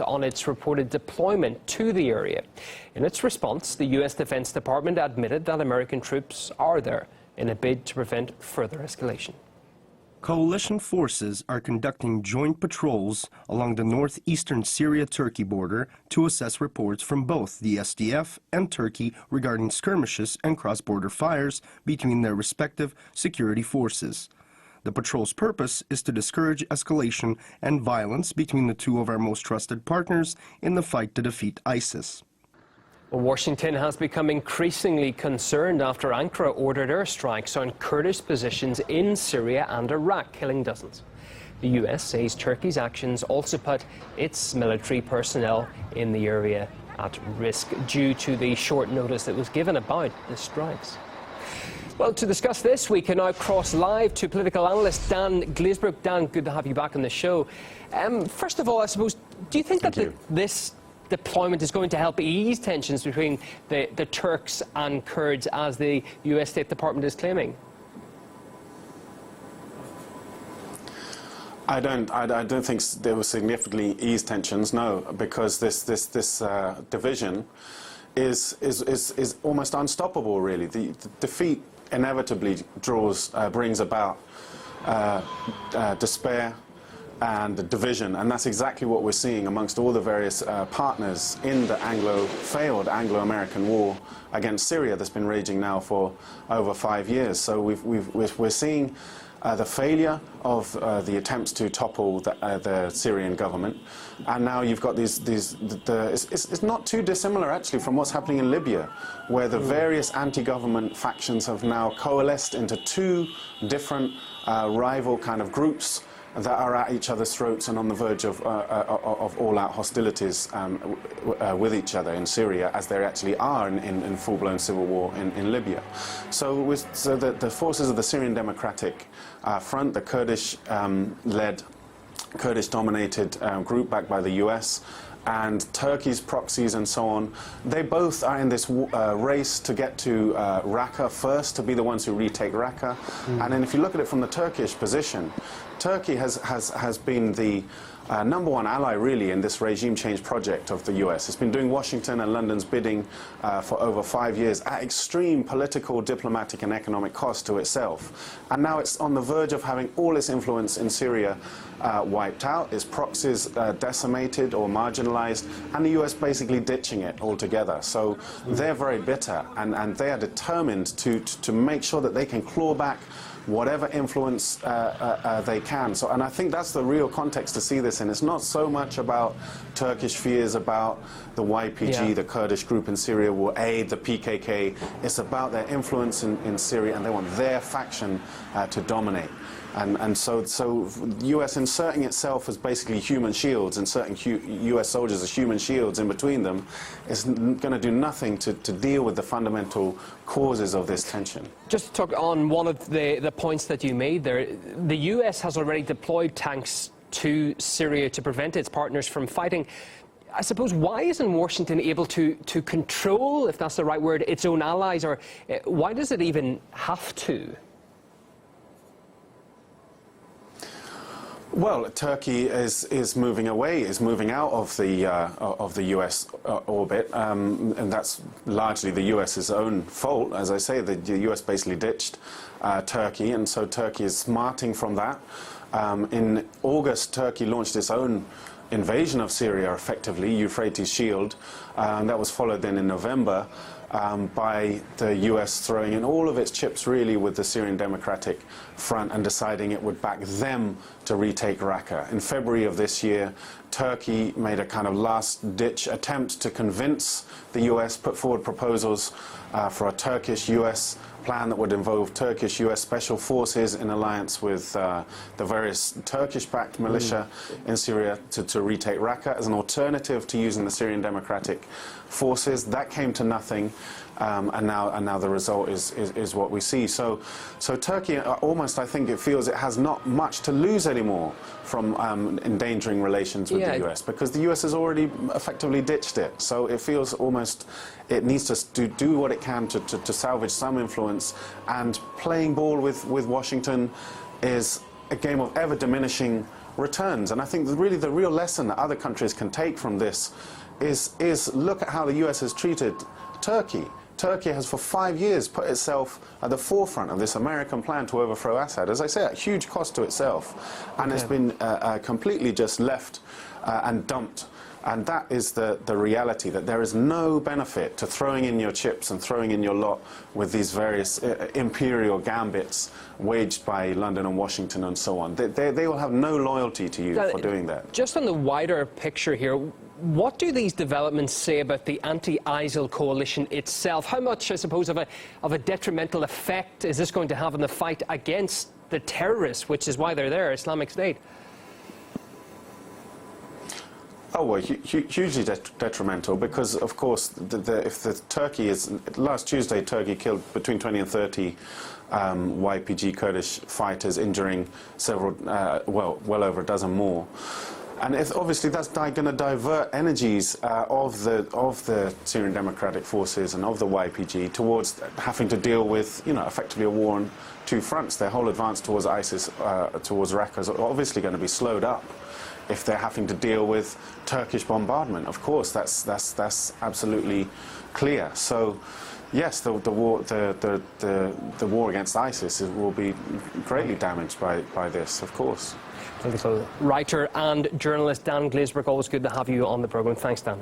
on its reported deployment to the area. In its response, the U.S. Defense Department admitted that American troops are there in a bid to prevent further escalation. Coalition forces are conducting joint patrols along the northeastern Syria-Turkey border to assess reports from both the SDF and Turkey regarding skirmishes and cross-border fires between their respective security forces. The patrol's purpose is to discourage escalation and violence between the two of our most trusted partners in the fight to defeat ISIS. Washington has become increasingly concerned after Ankara ordered airstrikes on Kurdish positions in Syria and Iraq, killing dozens. The U.S. says Turkey's actions also put its military personnel in the area at risk due to the short notice that was given about the strikes. Well, to discuss this, we can now cross live to political analyst Dan Glazebrook. Dan, good to have you back on the show. First of all, I suppose, do you think that this deployment is going to help ease tensions between the Turks and Kurds, as the U.S. State Department is claiming? I don't think they will significantly ease tensions. No, because this division is almost unstoppable. Really, the defeat inevitably brings about despair and division, and that's exactly what we're seeing amongst all the various partners in the failed Anglo-American war against Syria that's been raging now for over 5 years. So we're seeing the failure of the attempts to topple the Syrian government, and now you've got it's not too dissimilar actually from what's happening in Libya, where the various anti-government factions have now coalesced into two different rival kind of groups that are at each other's throats and on the verge of all-out hostilities with each other in Syria, as they actually are in full-blown civil war in Libya. So the forces of the Syrian Democratic Front, the Kurdish-led, Kurdish-dominated group backed by the US, and Turkey's proxies and so on, they both are in this race to get to Raqqa first, to be the ones who retake Raqqa. And then if you look at it from the Turkish position, Turkey has been the #1 ally, really, in this regime change project of the US. It's been doing Washington and London's bidding for over 5 years at extreme political, diplomatic and economic cost to itself. And now it's on the verge of having all its influence in Syria wiped out, its proxies decimated or marginalized, and the US basically ditching it altogether. So they're very bitter, and they are determined to make sure that they can claw back whatever influence they can. So, and I think that's the real context to see this in. It's not so much about Turkish fears about the YPG, the Kurdish group in Syria, will aid the PKK. It's about their influence in Syria, and they want their faction to dominate. And so the US inserting itself as basically human shields, inserting US soldiers as human shields in between them, is going to do nothing to deal with the fundamental causes of this tension. Just to talk on one of the points that you made there, the US has already deployed tanks to Syria to prevent its partners from fighting. I suppose, why isn't Washington able to control, if that's the right word, its own allies, or why does it even have to? Well, Turkey is moving away, is moving out of the US orbit, and that's largely the US's own fault. As I say, the US basically ditched Turkey, and so Turkey is smarting from that. In August, Turkey launched its own invasion of Syria, effectively, Euphrates Shield. That was followed then in November by the US throwing in all of its chips, really, with the Syrian Democratic Front and deciding it would back them to retake Raqqa. In February of this year, Turkey made a kind of last-ditch attempt to convince the US, put forward proposals for a Turkish-US plan that would involve Turkish-US special forces in alliance with the various Turkish-backed militia in Syria to retake Raqqa as an alternative to using the Syrian Democratic Forces. That came to nothing, and now the result is what we see. So Turkey almost, I think, it feels it has not much to lose anymore from endangering relations with the US, because the US has already effectively ditched it. So it feels almost it needs to do what it can to salvage some influence, and playing ball with Washington is a game of ever diminishing returns. And I think really the real lesson that other countries can take from this is look at how the US has treated Turkey. Turkey has for 5 years put itself at the forefront of this American plan to overthrow Assad. As I say, at huge cost to itself. And it's been completely just left and dumped. And that is the reality, that there is no benefit to throwing in your chips and throwing in your lot with these various imperial gambits waged by London and Washington and so on. They will have no loyalty to you for doing that. Just on the wider picture here, what do these developments say about the anti-ISIL coalition itself? How much, I suppose, of a detrimental effect is this going to have in the fight against the terrorists, which is why they're there, Islamic State? Oh, well, hugely detrimental, because, of course, if the Turkey is... Last Tuesday, Turkey killed between 20 and 30 YPG Kurdish fighters, injuring several, well over a dozen more. And obviously that's going to divert energies of the Syrian Democratic Forces and of the YPG towards having to deal with, effectively a war on two fronts. Their whole advance towards ISIS, towards Raqqa, is obviously going to be slowed up if they're having to deal with Turkish bombardment. Of course, that's absolutely clear. So, yes, the war against ISIS will be greatly damaged by this, of course. Political writer and journalist Dan Glazebrook, always good to have you on the programme. Thanks, Dan.